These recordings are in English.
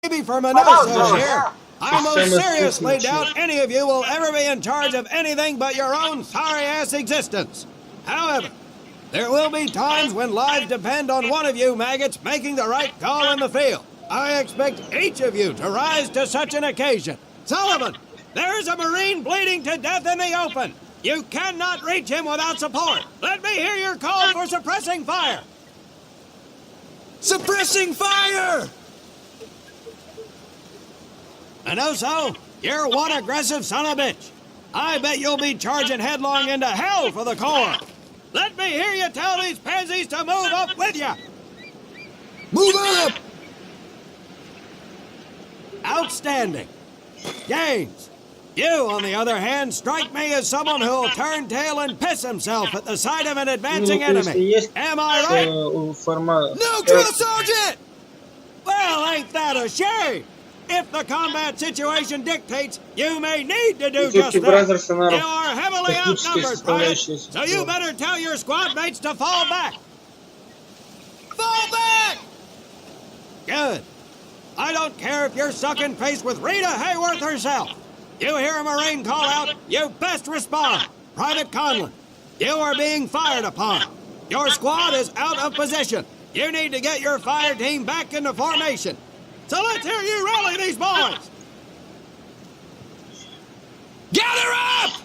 Maybe for Manasseh here. I most seriously doubt any of you will ever be in charge of anything but your own sorry-ass existence. However, there will be times when lives depend on one of you maggots making the right call in the field. I expect each of you to rise to such an occasion. Sullivan, there is a Marine bleeding to death in the open. You cannot reach him without support. Let me hear your call for suppressing fire. Suppressing fire! And also, you're one aggressive son of a bitch. I bet you'll be charging headlong into hell for the Corps. Let me hear you tell these pansies to move up with you. Move up! Outstanding. Gaines, you, on the other hand, strike me as someone who'll turn tail and piss himself at the sight of an advancing enemy. Am I right? No, drill sergeant! Well, ain't that a shame? If the combat situation dictates, you may need to do just that. You are heavily outnumbered, Private, so you better tell your squad mates to fall back. Fall back! Good. I don't care if you're sucking face with Rita Hayworth herself. You hear a Marine call out, you best respond. Private Conlon, you are being fired upon. Your squad is out of position. You need to get your fire team back into formation. So let's hear you rally these boys! Gather up!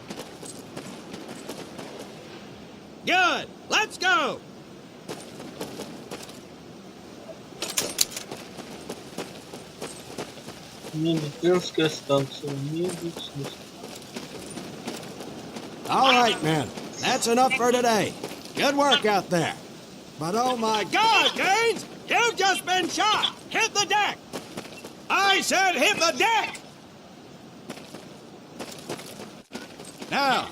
Good. Let's go! All right, men. That's enough for today. Good work out there. But oh my God, Gaines! You've just been shot! Hit the deck! I said hit the deck! Now,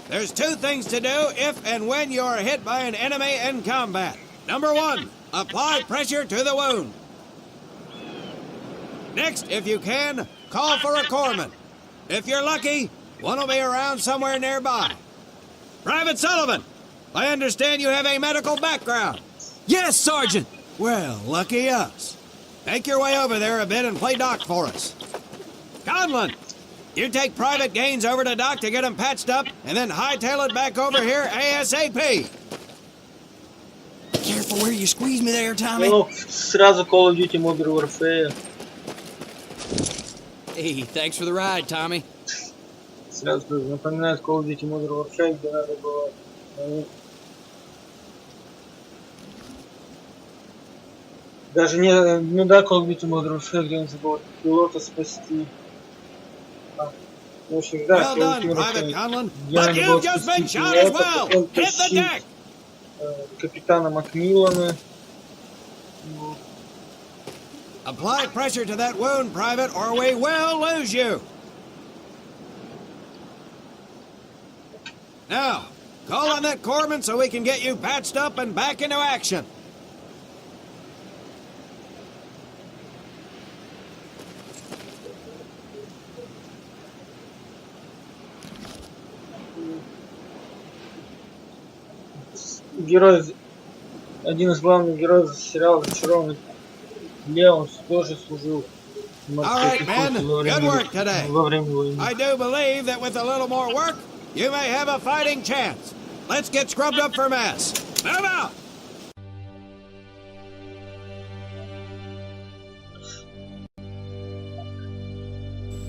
there's two things to do if and when you're hit by an enemy in combat. Number one, apply pressure to the wound. Next, if you can, call for a corpsman. If you're lucky, one will be around somewhere nearby. Private Sullivan, I understand you have a medical background. Yes, Sergeant. Well, lucky us. Make your way over there a bit and play doc for us. Conlon, you take Private Gaines over to doc to get him patched up, and then hightail it back over here ASAP. Careful where you squeeze me there, Tommy. Ну, сразу Call of Duty Modern Warfare. Hey, thanks for the ride, Tommy. Сразу напоминает Call of Duty Modern Warfare, где надо было... Даже не... Ну да, Call of Duty Modern Warfare, где нужно было пилота спасти. В общем, да, Well done, Private Conlon, but you've just been shot as well. Hit the deck. Капитана Макмиллана. Apply pressure to that wound, Private, or we will lose you. Now, call on that corpsman so we can get you patched up and back into action. Герой, один из главных героев сериала «Зачарованный Леон» тоже служил в морской пехоте во время войны. I do believe that with a little more work, you may have a fighting chance. Let's get scrubbed up for mass. Move out!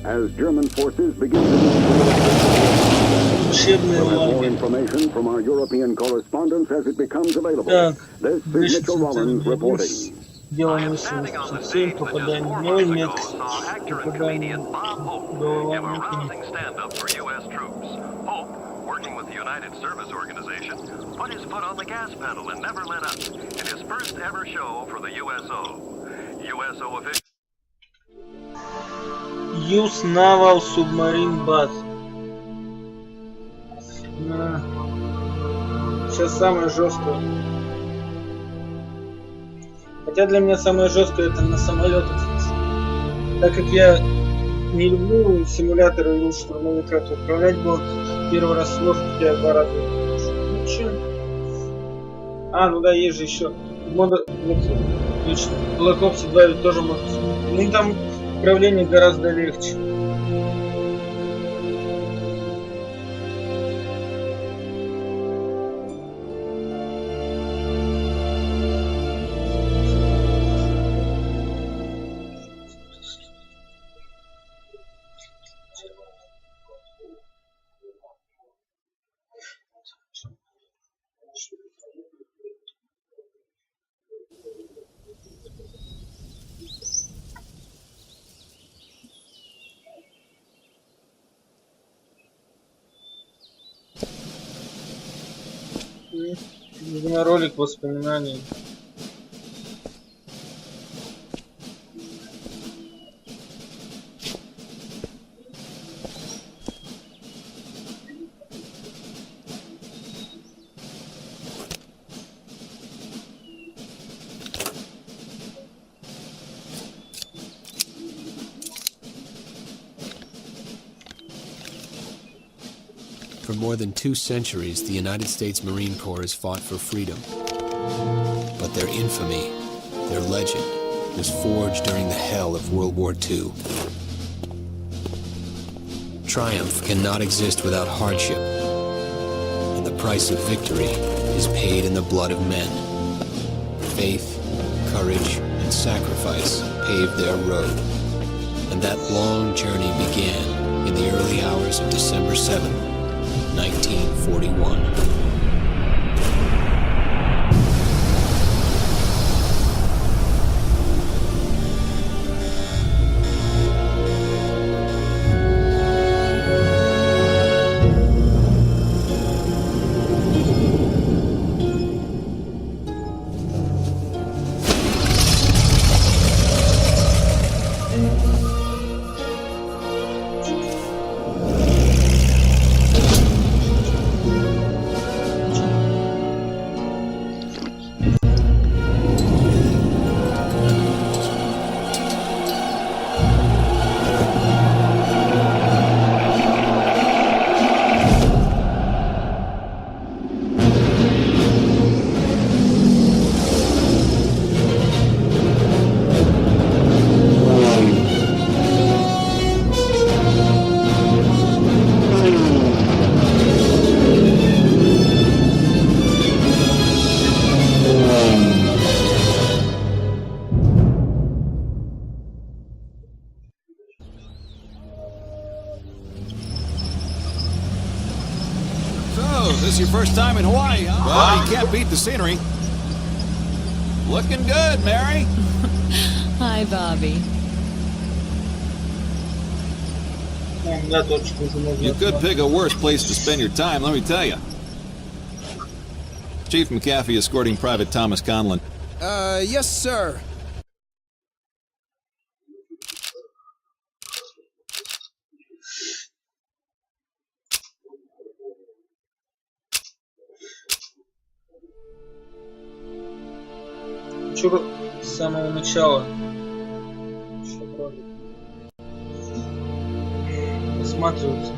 As German forces begin to more information from our European correspondents as it becomes available. This is Mitchell Rollins reporting. Делаем совсем попадаем в Мекс, попадаем working with the United Service Organization, put his foot on the gas pedal and never let up in his first ever show for the USO. USO official. Use Naval Submarine Base. Сейчас самое жесткое. Хотя для меня самое жесткое это на самолетах. Так как я не люблю симуляторы и штурмовика, то управлять было первый раз сложно, я 2 раза. Ну че? А, ну да, есть же еще Точно. Black Ops 2 ведь тоже может... Ну там управление гораздо легче. Видимо, ролик воспоминаний. For more than 2 centuries, the United States Marine Corps has fought for freedom. But their infamy, their legend, was forged during the hell of World War II. Triumph cannot exist without hardship, and the price of victory is paid in the blood of men. Faith, courage, and sacrifice paved their road, and that long journey began in the early hours of December 7th. 1941. This is your first time in Hawaii, huh? Well, you can't beat the scenery. Looking good, Mary. Hi, Bobby. You could pick a worse place to spend your time, let me tell you. Chief McAfee escorting Private Thomas Conlon. Yes, sir. Чё с самого начала? Осматриваться.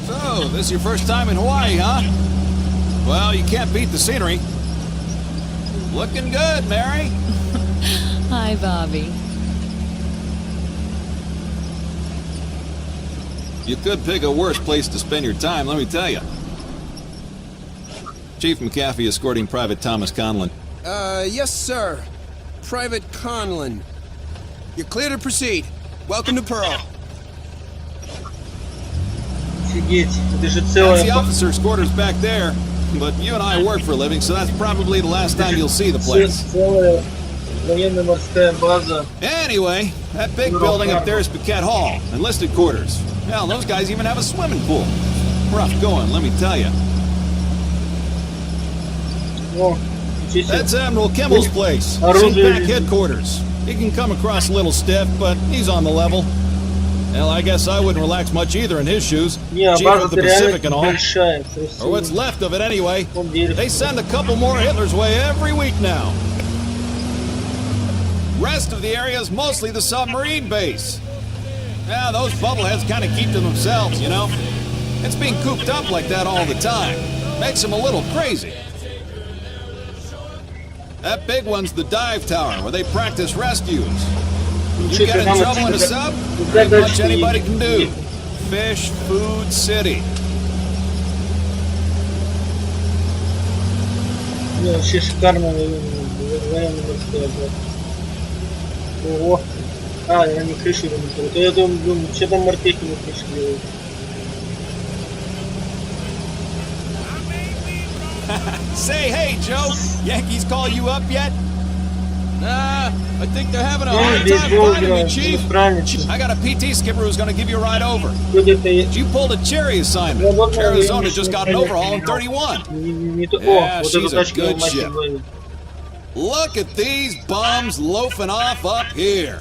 So, this is your first time in Hawaii, huh? Well, you can't beat the scenery. Looking good, Mary. Hi, Bobby. You could pick a worse place to spend your time, let me tell you. Chief McAfee escorting Private Thomas Conlon. Yes, sir. Private Conlon. You're clear to proceed. Welcome to Pearl. Офигеть, это же That's целая... the officer's quarters back there. But you and I work for a living, so that's probably the last time you'll see the place. Целая военно-морская база. Anyway, that big building up there is Paquette Hall, enlisted quarters. Hell, those guys even have a swimming pool. Rough going, let me tell you. О, That's Admiral Kimmel's place. CPAC headquarters. He can come across a little stiff, but he's on the level. Hell, I guess I wouldn't relax much either in his shoes. Chief of the Pacific and all. Or what's left of it anyway. They send a couple more Hitler's way every week now. Rest of the area is mostly the submarine base. Yeah, those bubbleheads kind of keep to themselves, you know? It's being cooped up like that all the time. Makes them a little crazy. That big one's the dive tower, where they practice rescues. You get in trouble in a sub, ain't much anybody can do. Fish Food City. Вообще шикарно, военный морской объект. Ого. А, они крышу ремонтируют. Я думаю, что там морпехи на крыше делают. Say, hey, Joe, Yankees call you up yet? Nah, I think they're having a hard time finding me, Chief. I got a PT skipper who's gonna give you a ride over. You pulled a cherry assignment. Arizona just got an overhaul in 31. Yeah, she's a good ship. Look at these bums loafing off up here.